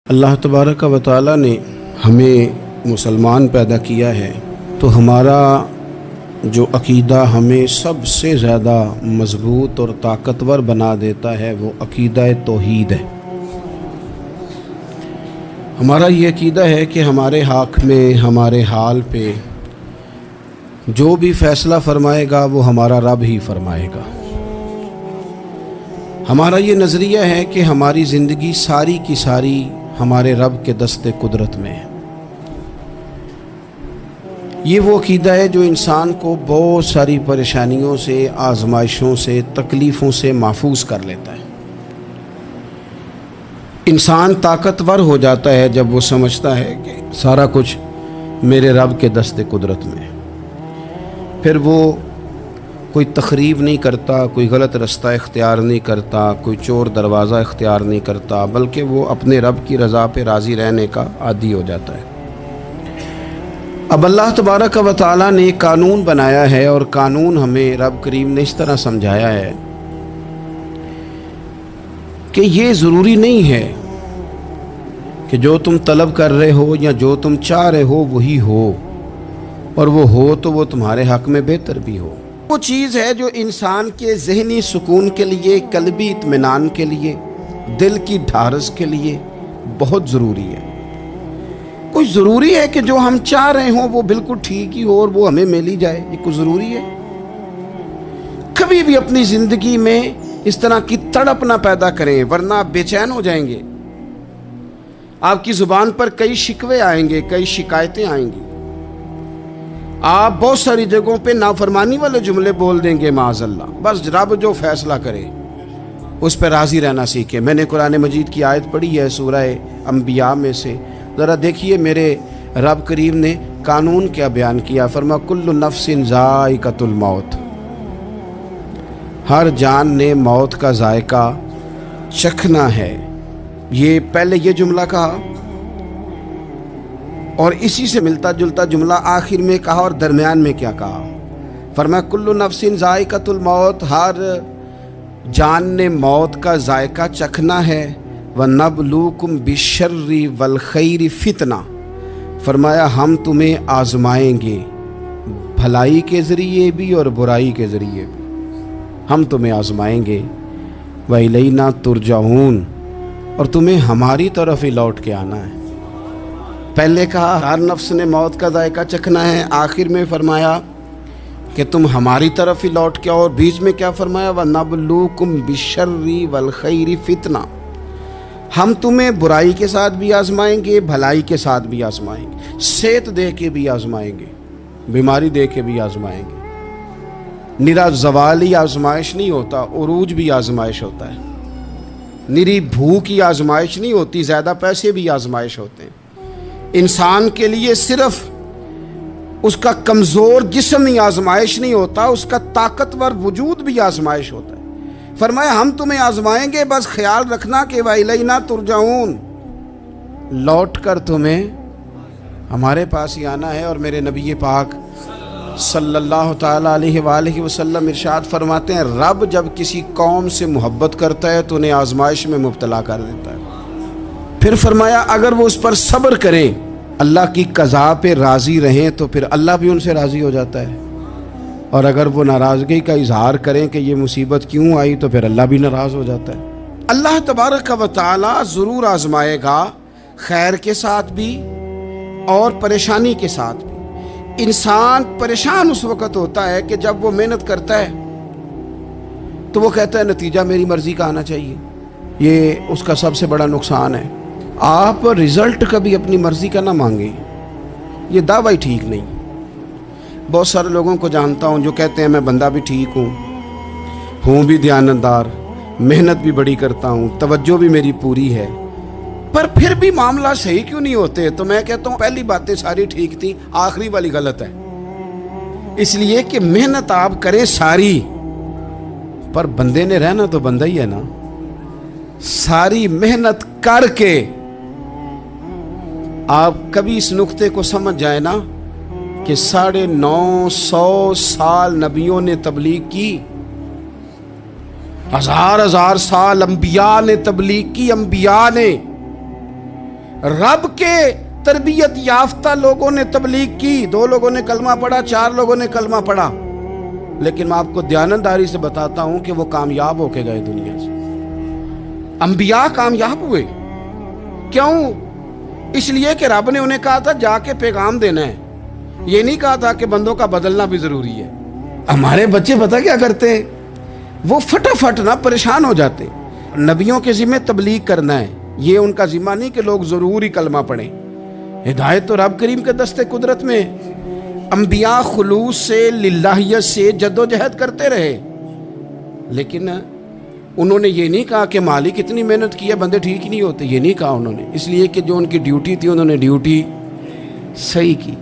اللہ تبارک و تعالی نے ہمیں مسلمان پیدا کیا ہے تو ہمارا جو عقیدہ ہمیں سب سے زیادہ مضبوط اور طاقتور بنا دیتا ہے وہ عقیدہ توحید ہے۔ ہمارا یہ عقیدہ ہے کہ ہمارے حق میں ہمارے حال پہ جو بھی فیصلہ فرمائے گا وہ ہمارا رب ہی فرمائے گا۔ ہمارا یہ نظریہ ہے کہ ہماری زندگی ساری کی ساری ہمارے رب کے دست قدرت میں ہے۔ یہ وہ عقیدہ ہے جو انسان کو بہت ساری پریشانیوں سے، آزمائشوں سے، تکلیفوں سے محفوظ کر لیتا ہے۔ انسان طاقتور ہو جاتا ہے جب وہ سمجھتا ہے کہ سارا کچھ میرے رب کے دست قدرت میں ہے۔ پھر وہ کوئی تخریب نہیں کرتا، کوئی غلط رستہ اختیار نہیں کرتا، کوئی چور دروازہ اختیار نہیں کرتا، بلکہ وہ اپنے رب کی رضا پہ راضی رہنے کا عادی ہو جاتا ہے۔ اب اللہ تبارک و تعالیٰ نے ایک قانون بنایا ہے، اور قانون ہمیں رب کریم نے اس طرح سمجھایا ہے کہ یہ ضروری نہیں ہے کہ جو تم طلب کر رہے ہو یا جو تم چاہ رہے ہو وہی ہو، اور وہ ہو تو وہ تمہارے حق میں بہتر بھی ہو۔ وہ چیز ہے جو انسان کے ذہنی سکون کے لیے، قلبی اطمینان کے لیے، دل کی ڈھارس کے لیے بہت ضروری ہے۔ کوئی ضروری ہے کہ جو ہم چاہ رہے ہوں وہ بالکل ٹھیک ہی ہو اور وہ ہمیں مل ہی جائے؟ یہ کوئی ضروری ہے؟ کبھی بھی اپنی زندگی میں اس طرح کی تڑپ نہ پیدا کریں، ورنہ آپ بے چین ہو جائیں گے۔ آپ کی زبان پر کئی شکوے آئیں گے، کئی شکایتیں آئیں گی، آپ بہت ساری جگہوں پہ نافرمانی والے جملے بول دیں گے معاذ اللہ۔ بس رب جو فیصلہ کرے اس پہ راضی رہنا سیکھیں۔ میں نے قرآن مجید کی آیت پڑھی ہے سورہ انبیاء میں سے، ذرا دیکھیے میرے رب کریم نے قانون کیا بیان کیا۔ فرما کل نفس ذائقۃ الموت، ہر جان نے موت کا ذائقہ چکھنا ہے۔ یہ پہلے یہ جملہ کہا اور اسی سے ملتا جلتا جملہ آخر میں کہا، اور درمیان میں کیا کہا؟ فرمایا کل نفس ذائقۃ الموت، ہر جان نے موت کا ذائقہ چکھنا ہے۔ وَنَبْلُوكُمْ بِالشَّرِّ وَالْخَيْرِ فِتْنَةً، فرمایا ہم تمہیں آزمائیں گے، بھلائی کے ذریعے بھی اور برائی کے ذریعے بھی ہم تمہیں آزمائیں گے۔ وَإِلَيْنَا تُرْجَعُونَ، اور تمہیں ہماری طرف ہی لوٹ کے آنا ہے۔ پہلے کہا ہر نفس نے موت کا ذائقہ چکھنا ہے، آخر میں فرمایا کہ تم ہماری طرف ہی لوٹ کے آؤ، اور بیچ میں کیا فرمایا؟ وَنَبْلُوكُمْ بِالشَّرِّ وَالْخَيْرِ فِتْنَةً، ہم تمہیں برائی کے ساتھ بھی آزمائیں گے، بھلائی کے ساتھ بھی آزمائیں گے، صحت دے کے بھی آزمائیں گے، بیماری دے کے بھی آزمائیں گے۔ نرا زوالی آزمائش نہیں ہوتا، عروج بھی آزمائش ہوتا ہے۔ نری بھوک کی آزمائش نہیں ہوتی، زیادہ پیسے بھی آزمائش ہوتے ہیں۔ انسان کے لیے صرف اس کا کمزور جسم ہی آزمائش نہیں ہوتا، اس کا طاقتور وجود بھی آزمائش ہوتا ہے۔ فرمایا ہم تمہیں آزمائیں گے، بس خیال رکھنا کہ وَإِلَيْنَا تُرْجَعُونَ، لوٹ کر تمہیں ہمارے پاس ہی آنا ہے۔ اور میرے نبی پاک صلی اللہ تعالیٰ علیہ وآلہ وسلم ارشاد فرماتے ہیں رب جب کسی قوم سے محبت کرتا ہے تو انہیں آزمائش میں مبتلا کر دیتا ہے۔ پھر فرمایا اگر وہ اس پر صبر کریں، اللہ کی قضا پہ راضی رہیں، تو پھر اللہ بھی ان سے راضی ہو جاتا ہے، اور اگر وہ ناراضگی کا اظہار کریں کہ یہ مصیبت کیوں آئی تو پھر اللہ بھی ناراض ہو جاتا ہے۔ اللہ تبارک و تعالی ضرور آزمائے گا، خیر کے ساتھ بھی اور پریشانی کے ساتھ بھی۔ انسان پریشان اس وقت ہوتا ہے کہ جب وہ محنت کرتا ہے تو وہ کہتا ہے نتیجہ میری مرضی کا آنا چاہیے، یہ اس کا سب سے بڑا نقصان ہے۔ آپ رزلٹ کبھی اپنی مرضی کا نہ مانگیں، یہ دعویٰ ٹھیک نہیں۔ بہت سارے لوگوں کو جانتا ہوں جو کہتے ہیں میں بندہ بھی ٹھیک ہوں بھی دیانتدار، محنت بھی بڑی کرتا ہوں، توجہ بھی میری پوری ہے، پر پھر بھی معاملہ صحیح کیوں نہیں ہوتے؟ تو میں کہتا ہوں پہلی باتیں ساری ٹھیک تھیں، آخری والی غلط ہے۔ اس لیے کہ محنت آپ کریں ساری، پر بندے نے رہنا تو بندہ ہی ہے نا۔ ساری محنت کر کے آپ کبھی اس نقطے کو سمجھ جائیں نا کہ 950 سال نبیوں نے تبلیغ کی، ہزار سال انبیاء نے تبلیغ کی، انبیاء نے رب کے تربیت یافتہ لوگوں نے تبلیغ کی، 2 لوگوں نے کلمہ پڑھا، 4 لوگوں نے کلمہ پڑھا، لیکن میں آپ کو دیانتداری سے بتاتا ہوں کہ وہ کامیاب ہو کے گئے دنیا سے۔ انبیاء کامیاب ہوئے، کیوں؟ اس لیے کہ رب نے انہیں کہا تھا جا کے پیغام دینا ہے، یہ نہیں کہا تھا کہ بندوں کا بدلنا بھی ضروری ہے۔ ہمارے بچے پتہ کیا کرتے ہیں؟ وہ فٹافٹ نہ پریشان ہو جاتے۔ نبیوں کے ذمہ تبلیغ کرنا ہے، یہ ان کا ذمہ نہیں کہ لوگ ضرور ہی کلمہ پڑھیں۔ ہدایت تو رب کریم کے دستے قدرت میں۔ انبیاء خلوص سے، للہیت سے جد و جہد کرتے رہے، لیکن انہوں نے یہ نہیں کہا کہ مالک اتنی محنت کی ہے بندے ٹھیک ہی نہیں ہوتے، یہ نہیں کہا انہوں نے، اس لیے کہ جو ان کی ڈیوٹی تھی انہوں نے ڈیوٹی صحیح کی۔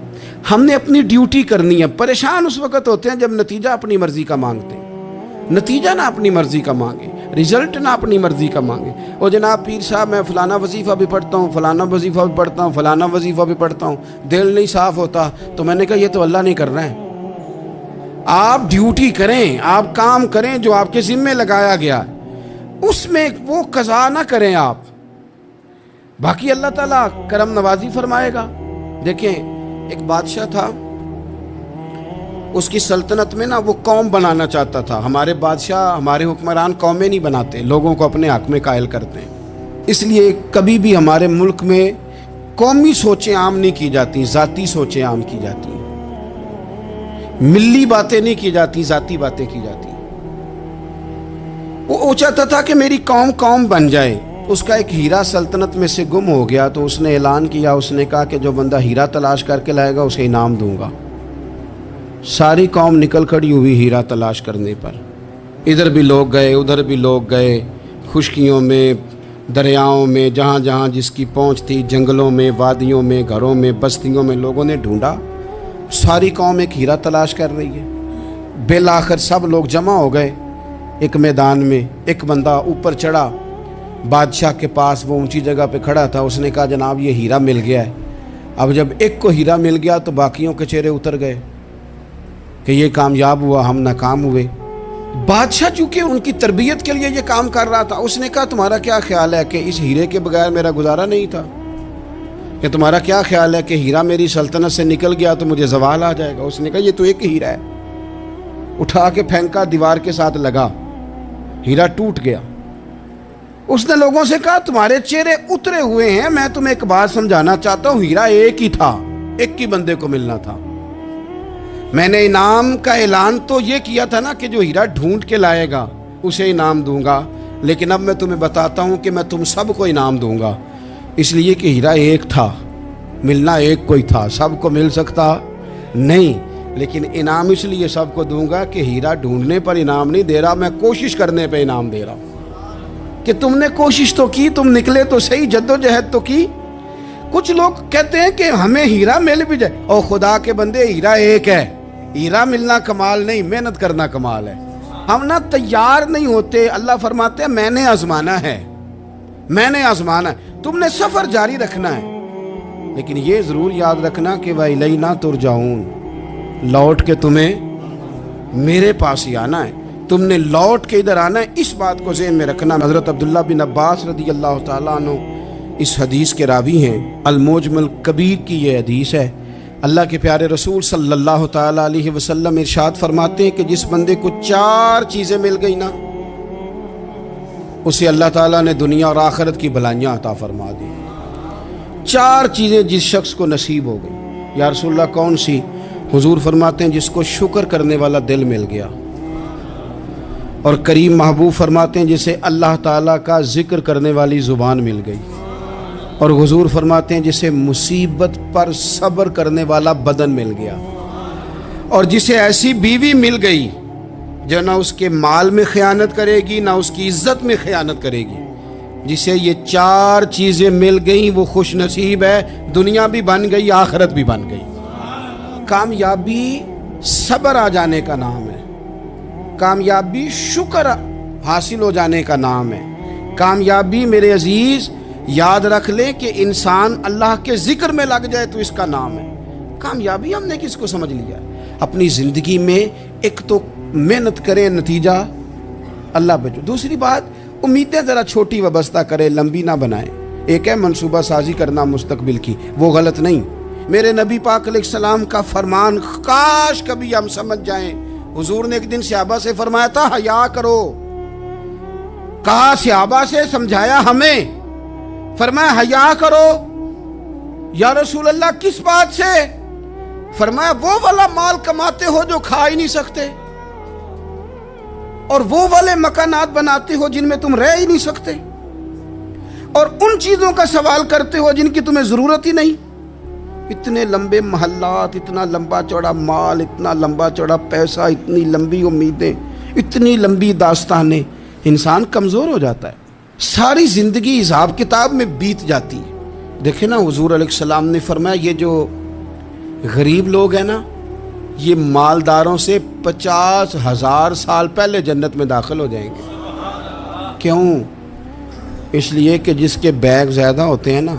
ہم نے اپنی ڈیوٹی کرنی ہے۔ پریشان اس وقت ہوتے ہیں جب نتیجہ اپنی مرضی کا مانگتے ہیں، نتیجہ نہ اپنی مرضی کا مانگے، رزلٹ نہ اپنی مرضی کا مانگے۔ اور جناب پیر صاحب میں فلانا وظیفہ بھی پڑھتا ہوں، فلانا وظیفہ بھی پڑھتا ہوں، فلانا وظیفہ بھی پڑھتا ہوں، دل نہیں صاف ہوتا، تو میں نے کہا یہ تو اللہ نہیں کر رہا ہے۔ آپ ڈیوٹی کریں، آپ کام کریں جو آپ کے ذمے لگایا گیا، اس میں وہ قضا نہ کریں آپ، باقی اللہ تعالیٰ کرم نوازی فرمائے گا۔ دیکھیں ایک بادشاہ تھا، اس کی سلطنت میں نا وہ قوم بنانا چاہتا تھا۔ ہمارے بادشاہ، ہمارے حکمران قومیں نہیں بناتے، لوگوں کو اپنے حق میں قائل کرتے ہیں۔ اس لیے کبھی بھی ہمارے ملک میں قومی سوچیں عام نہیں کی جاتی، ذاتی سوچیں عام کی جاتی ہیں، ملی باتیں نہیں کی جاتی، ذاتی باتیں کی جاتی ہیں۔ وہ چاہتا تھا کہ میری قوم بن جائے۔ اس کا ایک ہیرا سلطنت میں سے گم ہو گیا، تو اس نے اعلان کیا، اس نے کہا کہ جو بندہ ہیرا تلاش کر کے لائے گا اسے انعام دوں گا۔ ساری قوم نکل کھڑی ہوئی ہیرا تلاش کرنے پر، ادھر بھی لوگ گئے، ادھر بھی لوگ گئے، خشکیوں میں، دریاؤں میں، جہاں جہاں جس کی پہنچ تھی، جنگلوں میں، وادیوں میں، گھروں میں، بستیوں میں لوگوں نے ڈھونڈا۔ ساری قوم ایک ہیرا تلاش کر رہی ہے۔ بالآخر سب لوگ جمع ہو گئے ایک میدان میں۔ ایک بندہ اوپر چڑھا بادشاہ کے پاس، وہ اونچی جگہ پہ کھڑا تھا۔ اس نے کہا جناب یہ ہیرا مل گیا ہے۔ اب جب ایک کو ہیرا مل گیا تو باقیوں کے چہرے اتر گئے کہ یہ کامیاب ہوا، ہم ناکام ہوئے۔ بادشاہ چونکہ ان کی تربیت کے لیے یہ کام کر رہا تھا، اس نے کہا تمہارا کیا خیال ہے کہ اس ہیرے کے بغیر میرا گزارا نہیں تھا؟ کہ تمہارا کیا خیال ہے کہ ہیرا میری سلطنت سے نکل گیا تو مجھے زوال آ جائے گا؟ اس نے کہا یہ تو ایک ہیرا ہے۔ اٹھا کے پھینکا، دیوار کے ساتھ لگا، ہیرا ٹوٹ گیا۔ اس نے لوگوں سے کہا تمہارے چہرے اترے ہوئے ہیں، میں تمہیں ایک بات سمجھانا چاہتا ہوں، ہیرا ایک ہی تھا، ایک ہی بندے کو ملنا تھا۔ میں نے انعام کا اعلان تو یہ کیا تھا نا کہ جو ہیرا ڈھونڈ کے لائے گا اسے انعام دوں گا، لیکن اب میں تمہیں بتاتا ہوں کہ میں تم سب کو انعام دوں گا، اس لیے کہ ہیرا ایک تھا، ملنا ایک کو ہی تھا، سب کو مل سکتا نہیں، لیکن انعام اس لیے سب کو دوں گا کہ ہیرا ڈھونڈنے پر انعام نہیں دے رہا، میں کوشش کرنے پہ انعام دے رہا ہوں کہ تم نے کوشش تو کی، تم نکلے تو صحیح، جد و جہد تو کی۔ کچھ لوگ کہتے ہیں کہ ہمیں ہیرا مل بھی جائے، اور خدا کے بندے ہیرا ایک ہے، ہیرا ملنا کمال نہیں، محنت کرنا کمال ہے۔ ہم نہ تیار نہیں ہوتے۔ اللہ فرماتے ہیں میں نے آزمانا ہے، میں نے آزمانا ہے، تم نے سفر جاری رکھنا ہے، لیکن یہ ضرور یاد رکھنا کہ وَإِلَيْنَا تُرْجَعُونَ، لوٹ کے تمہیں میرے پاس ہی آنا ہے، تم نے لوٹ کے ادھر آنا ہے، اس بات کو ذہن میں رکھنا۔ حضرت عبداللہ بن عباس رضی اللہ تعالیٰ عنہ اس حدیث کے راوی ہیں، الموجم الکبیر کی یہ حدیث ہے۔ اللہ کے پیارے رسول صلی اللہ تعالیٰ علیہ وسلم ارشاد فرماتے ہیں کہ جس بندے کو 4 چیزیں مل گئی نا، اسے اللہ تعالیٰ نے دنیا اور آخرت کی بھلائیاں عطا فرما دی۔ 4 چیزیں جس شخص کو نصیب ہو گئی۔ یا رسول اللہ کون سی؟ حضور فرماتے ہیں جس کو شکر کرنے والا دل مل گیا، اور کریم محبوب فرماتے ہیں جسے اللہ تعالیٰ کا ذکر کرنے والی زبان مل گئی، اور حضور فرماتے ہیں جسے مصیبت پر صبر کرنے والا بدن مل گیا، اور جسے ایسی بیوی مل گئی جو نہ اس کے مال میں خیانت کرے گی، نہ اس کی عزت میں خیانت کرے گی۔ جسے یہ 4 چیزیں مل گئیں وہ خوش نصیب ہے، دنیا بھی بن گئی، آخرت بھی بن گئی۔ کامیابی صبر آ جانے کا نام ہے، کامیابی شکر حاصل ہو جانے کا نام ہے۔ کامیابی میرے عزیز یاد رکھ لیں کہ انسان اللہ کے ذکر میں لگ جائے تو اس کا نام ہے کامیابی۔ ہم نے کس کو سمجھ لیا ہے؟ اپنی زندگی میں ایک تو محنت کریں، نتیجہ اللہ بچو۔ دوسری بات، امیدیں ذرا چھوٹی وابستہ کریں، لمبی نہ بنائیں۔ ایک ہے منصوبہ سازی کرنا مستقبل کی، وہ غلط نہیں۔ میرے نبی پاک علیہ السلام کا فرمان کاش کبھی ہم سمجھ جائیں۔ حضور نے ایک دن صحابہ سے فرمایا تھا حیا کرو، کہا صحابہ سے، سمجھایا ہمیں، فرمایا حیا کرو۔ یا رسول اللہ کس بات سے؟ فرمایا وہ والا مال کماتے ہو جو کھا ہی نہیں سکتے، اور وہ والے مکانات بناتے ہو جن میں تم رہ ہی نہیں سکتے، اور ان چیزوں کا سوال کرتے ہو جن کی تمہیں ضرورت ہی نہیں۔ اتنے لمبے محلات، اتنا لمبا چوڑا مال، اتنا لمبا چوڑا پیسہ، اتنی لمبی امیدیں، اتنی لمبی داستانیں، انسان کمزور ہو جاتا ہے، ساری زندگی حساب کتاب میں بیت جاتی ہے۔ دیکھیں نا، حضور علیہ السلام نے فرمایا یہ جو غریب لوگ ہیں نا، یہ مالداروں سے 50,000 سال پہلے جنت میں داخل ہو جائیں گے۔ کیوں؟ اس لیے کہ جس کے بیگ زیادہ ہوتے ہیں نا،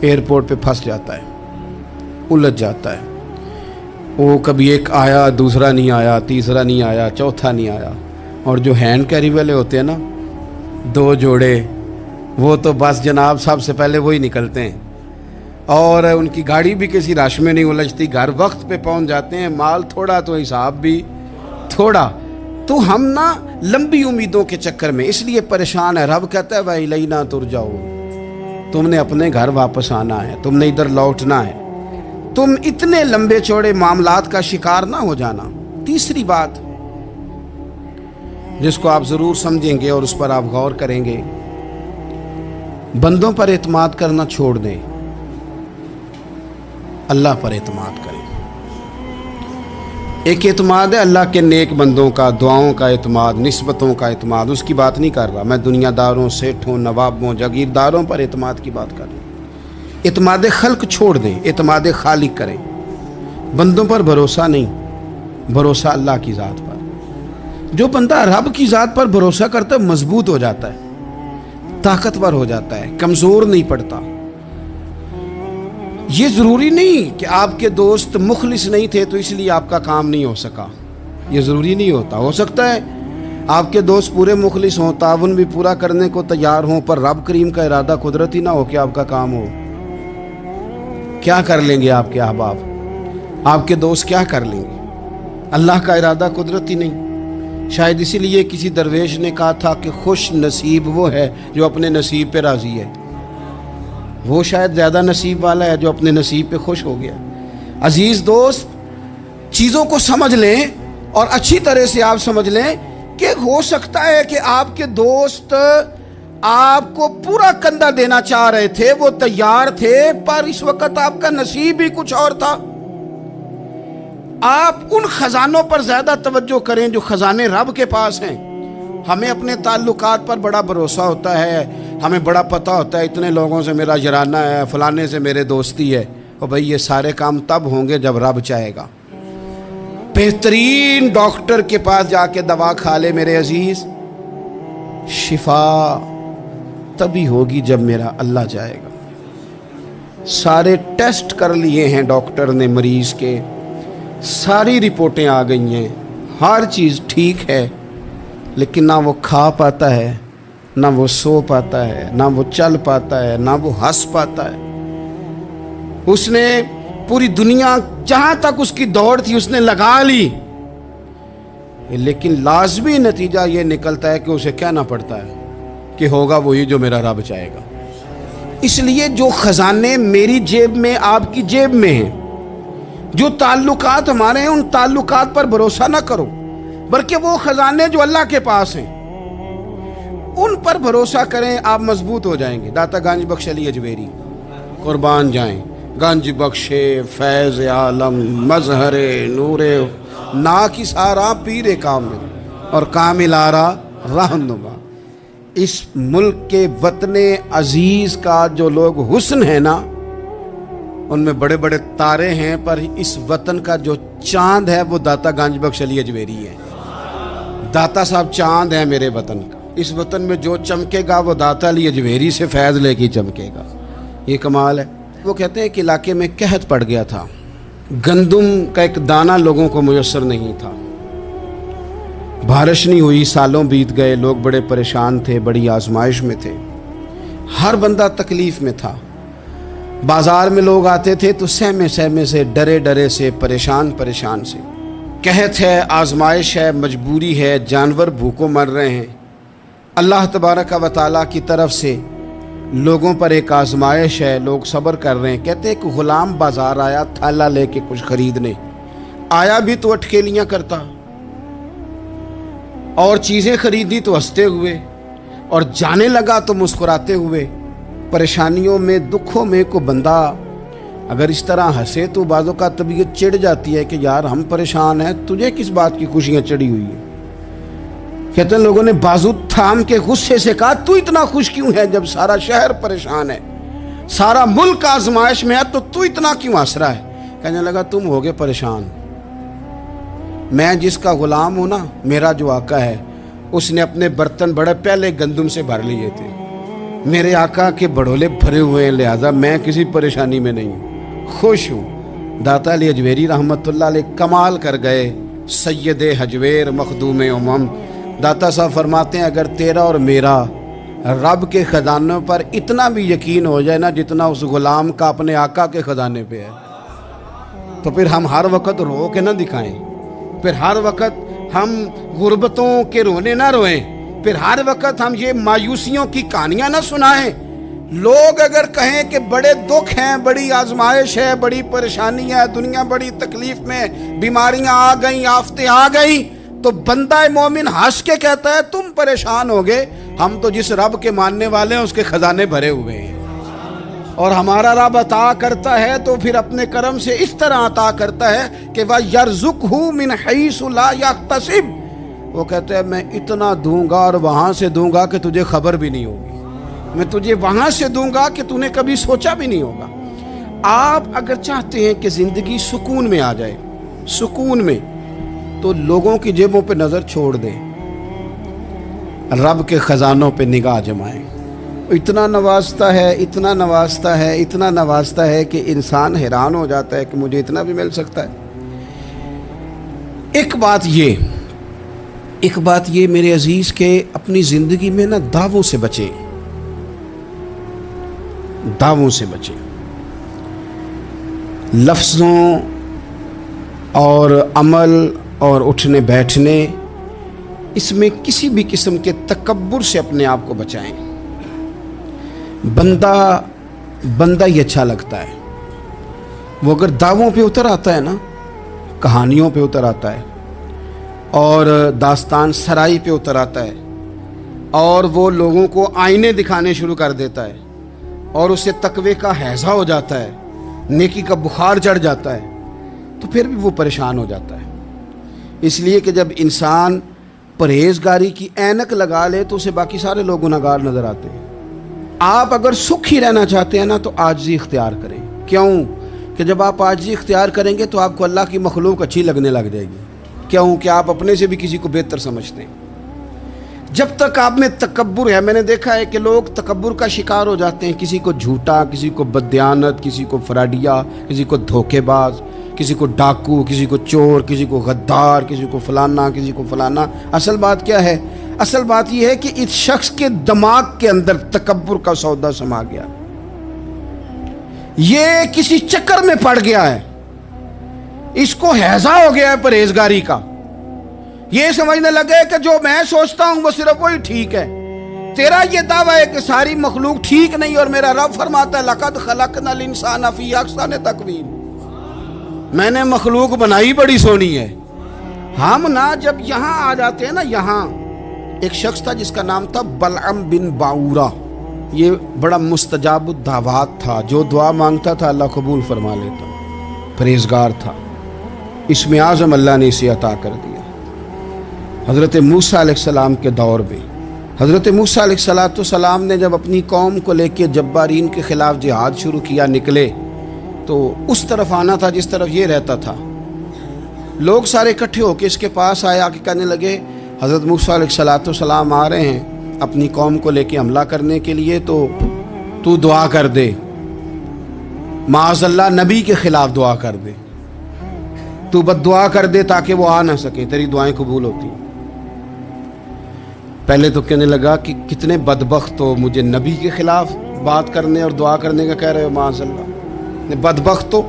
ایئرپورٹ پہ پھنس جاتا ہے، الجھ جاتا ہے۔ وہ کبھی ایک آیا، دوسرا نہیں آیا، تیسرا نہیں آیا، چوتھا نہیں آیا۔ اور جو ہینڈ کیری والے ہوتے ہیں نا، 2 جوڑے، وہ تو بس جناب سب سے پہلے وہی نکلتے ہیں، اور ان کی گاڑی بھی کسی رش میں نہیں الجھتی، گھر وقت پہ پہنچ جاتے ہیں، مال تھوڑا تو حساب بھی تھوڑا۔ تو ہم نا لمبی امیدوں کے چکر میں اس لیے پریشان ہے۔ رب کہتا ہے وَإِلَيْنَا تُرْجَعُونَ، تم نے اپنے گھر واپس آنا ہے، تم نے ادھر لوٹنا ہے، تم اتنے لمبے چوڑے معاملات کا شکار نہ ہو جانا۔ تیسری بات جس کو آپ ضرور سمجھیں گے اور اس پر آپ غور کریں گے، بندوں پر اعتماد کرنا چھوڑ دیں، اللہ پر اعتماد کریں۔ ایک اعتماد ہے اللہ کے نیک بندوں کا، دعاؤں کا اعتماد، نسبتوں کا اعتماد، اس کی بات نہیں کر رہا میں، دنیا داروں، سیٹھوں، نوابوں، جاگیرداروں پر اعتماد کی بات کر رہا ہوں۔ اعتماد خلق چھوڑ دیں، اعتماد خالق کریں۔ بندوں پر بھروسہ نہیں، بھروسہ اللہ کی ذات پر۔ جو بندہ رب کی ذات پر بھروسہ کرتا ہے مضبوط ہو جاتا ہے، طاقتور ہو جاتا ہے، کمزور نہیں پڑتا۔ یہ ضروری نہیں کہ آپ کے دوست مخلص نہیں تھے تو اس لیے آپ کا کام نہیں ہو سکا، یہ ضروری نہیں ہوتا۔ ہو سکتا ہے آپ کے دوست پورے مخلص ہوں، تعاون بھی پورا کرنے کو تیار ہوں، پر رب کریم کا ارادہ قدرتی نہ ہو کہ آپ کا کام ہو۔ کیا کر لیں گے آپ کے احباب، آپ کے دوست کیا کر لیں گے؟ اللہ کا ارادہ قدرتی نہیں۔ شاید اسی لیے کسی درویش نے کہا تھا کہ خوش نصیب وہ ہے جو اپنے نصیب پہ راضی ہے۔ وہ شاید زیادہ نصیب والا ہے جو اپنے نصیب پہ خوش ہو گیا۔ عزیز دوست، چیزوں کو سمجھ لیں اور اچھی طرح سے آپ سمجھ لیں کہ ہو سکتا ہے کہ آپ کے دوست آپ کو پورا کندھا دینا چاہ رہے تھے، وہ تیار تھے، پر اس وقت آپ کا نصیب ہی کچھ اور تھا۔ آپ ان خزانوں پر زیادہ توجہ کریں جو خزانے رب کے پاس ہیں۔ ہمیں اپنے تعلقات پر بڑا بھروسہ ہوتا ہے، ہمیں بڑا پتہ ہوتا ہے اتنے لوگوں سے میرا جرانہ ہے، فلانے سے میرے دوستی ہے۔ اور بھئی یہ سارے کام تب ہوں گے جب رب چاہے گا۔ بہترین ڈاکٹر کے پاس جا کے دوا کھا لے میرے عزیز، شفا تبھی ہوگی جب میرا اللہ چاہے گا۔ سارے ٹیسٹ کر لیے ہیں ڈاکٹر نے مریض کے، ساری رپورٹیں آ گئی ہیں، ہر چیز ٹھیک ہے، لیکن نہ وہ کھا پاتا ہے، نہ وہ سو پاتا ہے، نہ وہ چل پاتا ہے، نہ وہ ہنس پاتا ہے۔ اس نے پوری دنیا جہاں تک اس کی دوڑ تھی اس نے لگا لی، لیکن لازمی نتیجہ یہ نکلتا ہے کہ اسے کہنا پڑتا ہے کہ ہوگا وہی جو میرا رب چاہے گا۔ اس لیے جو خزانے میری جیب میں، آپ کی جیب میں ہیں، جو تعلقات ہمارے ہیں، ان تعلقات پر بھروسہ نہ کرو، بلکہ وہ خزانے جو اللہ کے پاس ہیں ان پر بھروسہ کریں، آپ مضبوط ہو جائیں گے۔ داتا گنج بخش علی اجمیری قربان جائیں، گنج بخشے فیض عالم مظہر نور نا کی سارا پیر کامل اور کامل آرا رہنما۔ اس ملک کے وطن عزیز کا جو لوگ حسن ہے نا، ان میں بڑے بڑے تارے ہیں، پر اس وطن کا جو چاند ہے وہ داتا گنج بخش علی اجمیری ہے۔ داتا صاحب چاند ہے میرے وطن کا۔ اس وطن میں جو چمکے گا وہ داتا علی اجمیری سے فیض لے کے چمکے گا۔ یہ کمال ہے۔ وہ کہتے ہیں کہ علاقے میں قحط پڑ گیا تھا، گندم کا ایک دانہ لوگوں کو میسر نہیں تھا، بارش نہیں ہوئی، سالوں بیت گئے، لوگ بڑے پریشان تھے، بڑی آزمائش میں تھے۔ ہر بندہ تکلیف میں تھا. بازار میں لوگ آتے تھے تو سہمے سہمے سے، ڈرے ڈرے سے، پریشان پریشان سے. قحط ہے، آزمائش ہے، مجبوری ہے، جانور بھوکوں مر رہے ہیں. اللہ تبارک و تعالیٰ کی طرف سے لوگوں پر ایک آزمائش ہے، لوگ صبر کر رہے ہیں. کہتے ہیں کہ غلام بازار آیا تھالا لے کے کچھ خریدنے. آیا بھی تو اٹکیلیاں کرتا، اور چیزیں خریدی تو ہنستے ہوئے، اور جانے لگا تو مسکراتے ہوئے. پریشانیوں میں، دکھوں میں کو بندہ اگر اس طرح ہنسے تو بعضوں کا طبیعت چڑھ جاتی ہے کہ یار ہم پریشان ہیں، تجھے کس بات کی خوشیاں چڑھی ہوئی ہیں. کہتے ہیں لوگوں نے بازو تھام کے غصے سے کہا تو اتنا خوش کیوں ہے جب سارا شہر پریشان ہے، سارا ملک آزمائش میں ہے، تو اتنا کیوں ہنس رہا ہے؟ کہنے لگا تم ہوگے پریشان. میں جس کا غلام ہوں نا، میرا جو آقا ہے، اس نے اپنے برتن بڑے پہلے گندم سے بھر لیے تھے. میرے آقا کے بڑولے بھرے ہوئے ہیں، لہذا میں کسی پریشانی میں نہیں ہوں، خوش ہوں. داتا علی حجویری رحمۃ اللہ علیہ کمال کر گئے، سید حجویر مخدوم امم. داتا صاحب فرماتے ہیں اگر تیرا اور میرا رب کے خزانوں پر اتنا بھی یقین ہو جائے نا جتنا اس غلام کا اپنے آقا کے خزانے پہ ہے، تو پھر ہم ہر وقت رو کے نہ دکھائیں، پھر ہر وقت ہم غربتوں کے رونے نہ روئیں، پھر ہر وقت ہم یہ مایوسیوں کی کہانیاں نہ سنائیں. لوگ اگر کہیں کہ بڑے دکھ ہیں، بڑی آزمائش ہے، بڑی پریشانی ہے، دنیا بڑی تکلیف میں، بیماریاں آ گئیں، آفتیں آ گئیں، تو بندہ مومن ہنس کے کہتا ہے تم پریشان ہو گئے، ہم تو جس رب کے ماننے والے ہیں اس کے خزانے بھرے ہوئے ہیں. اور ہمارا رب عطا کرتا ہے تو پھر اپنے کرم سے اس طرح عطا کرتا ہے کہ وَيَرْزُقْهُ مِنْ حَيْثُ لَا يَحْتَسِبُ. وہ کہتے ہیں میں اتنا دوں گا اور وہاں سے دوں گا کہ تجھے خبر بھی نہیں ہوگی، میں تجھے وہاں سے دوں گا کہ تو نے کبھی سوچا بھی نہیں ہوگا. آپ اگر چاہتے ہیں کہ زندگی سکون میں آ جائے، سکون میں، تو لوگوں کی جیبوں پہ نظر چھوڑ دیں، رب کے خزانوں پہ نگاہ جمائیں. اتنا نوازتا ہے، اتنا نوازتا ہے، اتنا نوازتا ہے کہ انسان حیران ہو جاتا ہے کہ مجھے اتنا بھی مل سکتا ہے. ایک بات یہ میرے عزیز کہ اپنی زندگی میں نا دعووں سے بچیں، دعووں سے بچیں. لفظوں اور عمل اور اٹھنے بیٹھنے، اس میں کسی بھی قسم کے تکبر سے اپنے آپ کو بچائیں. بندہ ہی اچھا لگتا ہے وہ اگر دعووں پہ اتر آتا ہے نا، کہانیوں پہ اتر آتا ہے، اور داستان سرائی پہ اتر آتا ہے، اور وہ لوگوں کو آئینے دکھانے شروع کر دیتا ہے، اور اسے تقوی کا ہیضہ ہو جاتا ہے، نیکی کا بخار چڑھ جاتا ہے، تو پھر بھی وہ پریشان ہو جاتا ہے. اس لیے کہ جب انسان پرہیزگاری کی اینک لگا لے تو اسے باقی سارے لوگ گناہگار نظر آتے ہیں. آپ اگر سکھی رہنا چاہتے ہیں نا تو عاجزی اختیار کریں. کیوں کہ جب آپ عاجزی اختیار کریں گے تو آپ کو اللہ کی مخلوق اچھی لگنے لگ جائے گی. کیوں کہ آپ اپنے سے بھی کسی کو بہتر سمجھتے ہیں. جب تک آپ میں تکبر ہے، میں نے دیکھا ہے کہ لوگ تکبر کا شکار ہو جاتے ہیں، کسی کو جھوٹا، کسی کو بددیانت، کسی کو فراڈیا، کسی کو دھوکے باز، کسی کو ڈاکو، کسی کو چور، کسی کو غدار، کسی کو فلانا، کسی کو فلانا. اصل بات کیا ہے؟ اصل بات یہ ہے کہ اس شخص کے دماغ کے اندر تکبر کا سودا سما گیا، یہ کسی چکر میں پڑ گیا ہے، اس کو ہیضہ ہو گیا ہے پرہیزگاری کا. یہ سمجھنے لگے کہ جو میں سوچتا ہوں وہ صرف وہی ٹھیک ہے. تیرا یہ دعویٰ ہے کہ ساری مخلوق ٹھیک نہیں، اور میرا رب فرماتا ہے لَقَدْ خَلَقْنَا الْإِنسَانَ فِي أَحْسَنِ تَقْوِيمٍ. میں نے مخلوق بنائی بڑی سونی ہے. ہم نا جب یہاں آ جاتے ہیں نا، یہاں ایک شخص تھا جس کا نام تھا بلعم بن باورہ. یہ بڑا مستجاب الدعوات تھا، جو دعا مانگتا تھا اللہ قبول فرما لیتا، پرہیزگار تھا. اسم اعظم اللہ نے اسے عطا کر دیا. حضرت موسیٰ علیہ السلام کے دور میں حضرت موسیٰ علیہ السلام نے جب اپنی قوم کو لے کے جبارین کے خلاف جہاد شروع کیا، نکلے تو اس طرف آنا تھا جس طرف یہ رہتا تھا. لوگ سارے اکٹھے ہو کے اس کے پاس آئے، آ کے کہنے لگے حضرت موسیٰ علیہ السلام آ رہے ہیں اپنی قوم کو لے کے حملہ کرنے کے لیے، تو دعا کر دے، معاذ اللہ نبی کے خلاف دعا کر دے، تو بد دعا کر دے تاکہ وہ آ نہ سکے، تیری دعائیں قبول ہوتی. پہلے تو کہنے لگا کہ کتنے بدبخت ہو، مجھے نبی کے خلاف بات کرنے اور دعا کرنے کا کہہ رہے ہو، معاذ اللہ، بدبخت ہو،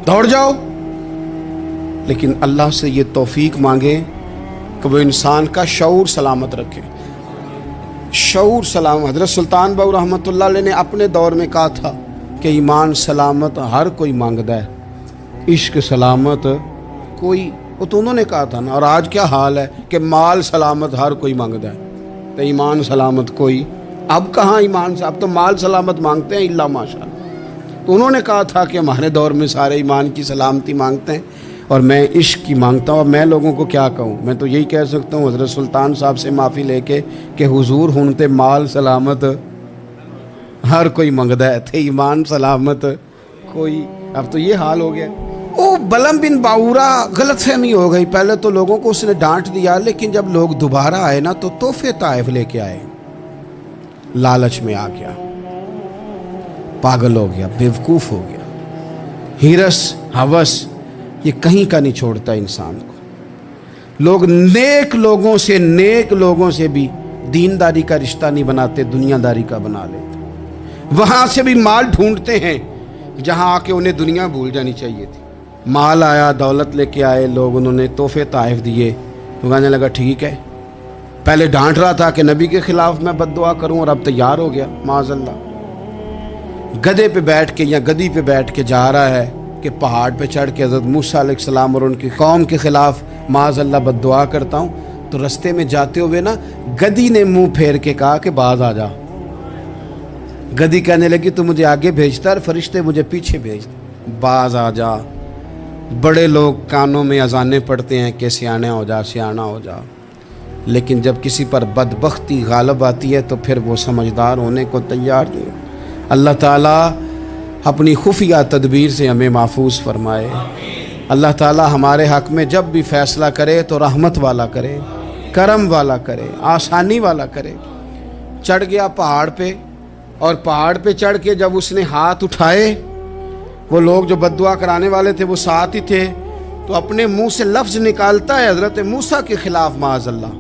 دوڑ جاؤ۔ لیکن اللہ سے یہ توفیق مانگے کہ وہ انسان کا شعور سلامت رکھے، شعور سلامت۔ حضرت سلطان باؤ رحمۃ اللہ علیہ نے اپنے دور میں کہا تھا کہ ایمان سلامت ہر کوئی مانگدا ہے، عشق سلامت کوئی، وہ تو انہوں نے کہا تھا نا۔ اور آج کیا حال ہے کہ مال سلامت ہر کوئی مانگدا ہے، تو ایمان سلامت کوئی، اب کہاں ایمان سے، اب تو مال سلامت مانگتے ہیں الا ماشاء اللہ۔ تو انہوں نے کہا تھا کہ ہمارے دور میں سارے ایمان کی سلامتی مانگتے ہیں اور میں عشق کی مانگتا ہوں۔ اور میں لوگوں کو کیا کہوں، میں تو یہی کہہ سکتا ہوں حضرت سلطان صاحب سے معافی لے کے کہ حضور ہن تے مال سلامت ہر کوئی منگدا ہے تے ایمان سلامت کوئی۔ اب تو یہ حال ہو گیا۔ وہ بلم بن باورا غلط فہمی ہو گئی، پہلے تو لوگوں کو اس نے ڈانٹ دیا، لیکن جب لوگ دوبارہ آئے نا تو تحفے طائف لے کے آئے، لالچ میں آ گیا، پاگل ہو گیا، بیوقوف ہو گیا۔ ہرس ہوس یہ کہیں کا نہیں چھوڑتا انسان کو۔ لوگ نیک لوگوں سے بھی دینداری کا رشتہ نہیں بناتے، دنیا داری کا بنا لیتے۔ وہاں سے بھی مال ڈھونڈتے ہیں جہاں آ کے انہیں دنیا بھول جانی چاہیے تھی۔ مال آیا، دولت لے کے آئے لوگ، انہوں نے تحفے طائف دیے، تو کہنے لگا ٹھیک ہے، پہلے ڈانٹ رہا تھا کہ نبی کے خلاف میں بد دعا کروں اور اب تیار ہو گیا، معاذ اللہ۔ گدھے پہ بیٹھ کے یا گدی پہ بیٹھ کے جا رہا ہے کہ پہاڑ پہ چڑھ کے حضرت موسیٰ علیہ السلام اور ان کی قوم کے خلاف معاذ اللہ بد دعا کرتا ہوں، تو رستے میں جاتے ہوئے نا گدی نے منہ پھیر کے کہا کہ باز آ جا۔ گدی کہنے لگی تو مجھے آگے بھیجتا اور فرشتے مجھے پیچھے بھیجتے، باز آ جا۔ بڑے لوگ کانوں میں اذانیں پڑھتے ہیں کہ سیانا ہو جا، سیانا ہو جا، لیکن جب کسی پر بدبختی غالب آتی ہے تو پھر وہ سمجھدار ہونے کو تیار نہیں۔ اللہ تعالیٰ اپنی خفیہ تدبیر سے ہمیں محفوظ فرمائے۔ اللہ تعالیٰ ہمارے حق میں جب بھی فیصلہ کرے تو رحمت والا کرے، کرم والا کرے، آسانی والا کرے۔ چڑھ گیا پہاڑ پہ، اور پہاڑ پہ چڑھ کے جب اس نے ہاتھ اٹھائے، وہ لوگ جو بد دعا کرانے والے تھے وہ ساتھ ہی تھے، تو اپنے منہ سے لفظ نکالتا ہے حضرت موسیٰ کے خلاف معاذ اللہ،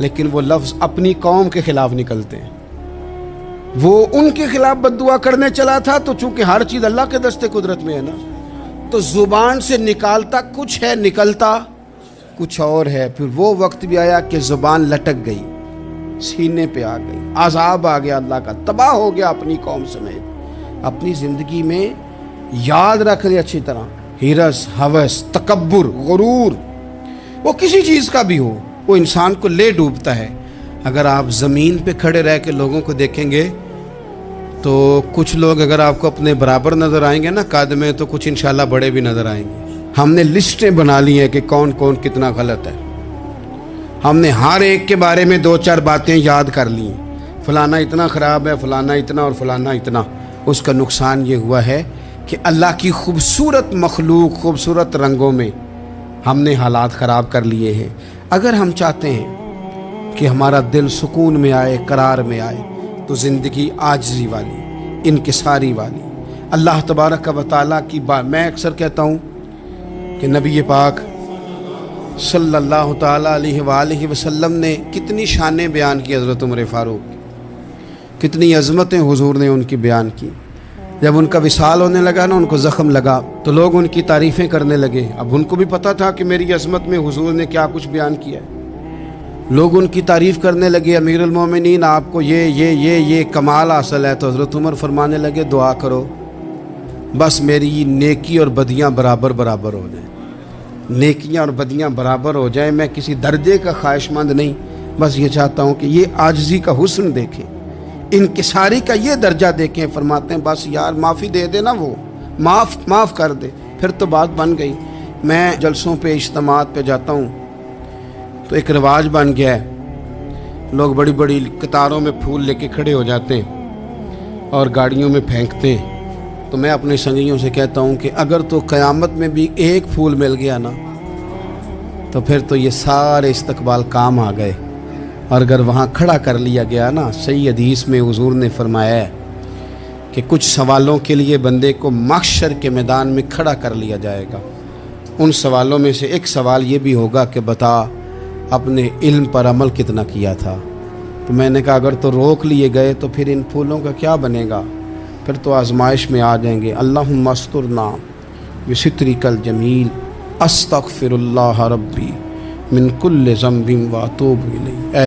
لیکن وہ لفظ اپنی قوم کے خلاف نکلتے ہیں۔ وہ ان کے خلاف بد دعا کرنے چلا تھا، تو چونکہ ہر چیز اللہ کے دستے قدرت میں ہے نا، تو زبان سے نکالتا کچھ ہے، نکلتا کچھ اور ہے۔ پھر وہ وقت بھی آیا کہ زبان لٹک گئی، سینے پہ آ گئی، عذاب آ گیا اللہ کا، تباہ ہو گیا اپنی قوم سمیت۔ اپنی زندگی میں یاد رکھ لیں اچھی طرح، ہرس، ہوس، تکبر، غرور، وہ کسی چیز کا بھی ہو، وہ انسان کو لے ڈوبتا ہے۔ اگر آپ زمین پہ کھڑے رہ کے لوگوں کو دیکھیں گے تو کچھ لوگ اگر آپ کو اپنے برابر نظر آئیں گے نا قد میں، تو کچھ انشاءاللہ بڑے بھی نظر آئیں گے۔ ہم نے لسٹیں بنا لی ہیں کہ کون کون کتنا غلط ہے، ہم نے ہر ایک کے بارے میں 2-4 باتیں یاد کر لی ہیں، فلانا اتنا خراب ہے، فلانا اتنا اور فلانا اتنا۔ اس کا نقصان یہ ہوا ہے کہ اللہ کی خوبصورت مخلوق، خوبصورت رنگوں میں ہم نے حالات خراب کر لیے ہیں۔ اگر ہم چاہتے ہیں کہ ہمارا دل سکون میں آئے، قرار میں آئے، تو زندگی عاجزی والی، انکساری والی، اللہ تبارک و تعالیٰ کی بات۔ میں اکثر کہتا ہوں کہ نبی پاک صلی اللہ تعالیٰ علیہ وآلہ وسلم نے کتنی شانیں بیان کی، حضرت عمر فاروق، کتنی عظمتیں حضور نے ان کی بیان کی۔ جب ان کا وصال ہونے لگا نا، ان کو زخم لگا، تو لوگ ان کی تعریفیں کرنے لگے۔ اب ان کو بھی پتہ تھا کہ میری عظمت میں حضور نے کیا کچھ بیان کیا ہے۔ لوگ ان کی تعریف کرنے لگے، امیر المومنین آپ کو یہ کمال حاصل ہے۔ تو حضرت عمر فرمانے لگے دعا کرو بس میری نیکی اور بدیاں برابر برابر ہو جائیں، نیکیاں اور بدیاں برابر ہو جائیں، میں کسی درجے کا خواہش مند نہیں، بس یہ چاہتا ہوں کہ یہ عاجزی کا حسن دیکھیں، انکساری کا یہ درجہ دیکھیں۔ فرماتے ہیں بس یار معافی دے دے نا، وہ معاف کر دے، پھر تو بات بن گئی۔ میں جلسوں پہ، اجتماعات پہ جاتا ہوں تو ایک رواج بن گیا ہے، لوگ بڑی بڑی قطاروں میں پھول لے کے کھڑے ہو جاتے ہیں اور گاڑیوں میں پھینکتے ہیں۔ تو میں اپنے سنگیوں سے کہتا ہوں کہ اگر تو قیامت میں بھی ایک پھول مل گیا نا، تو پھر تو یہ سارے استقبال کام آ گئے۔ اور اگر وہاں کھڑا کر لیا گیا نا، صحیح حدیث میں حضور نے فرمایا ہے کہ کچھ سوالوں کے لیے بندے کو محشر کے میدان میں کھڑا کر لیا جائے گا۔ ان سوالوں میں سے ایک سوال یہ بھی ہوگا کہ بتا اپنے علم پر عمل کتنا کیا تھا۔ تو میں نے کہا اگر تو روک لیے گئے تو پھر ان پھولوں کا کیا بنے گا، پھر تو آزمائش میں آ جائیں گے۔ اللہم استرنا بسترک الجمیل، استغفر اللہ ربی من کل ذنب واتوب الیہ۔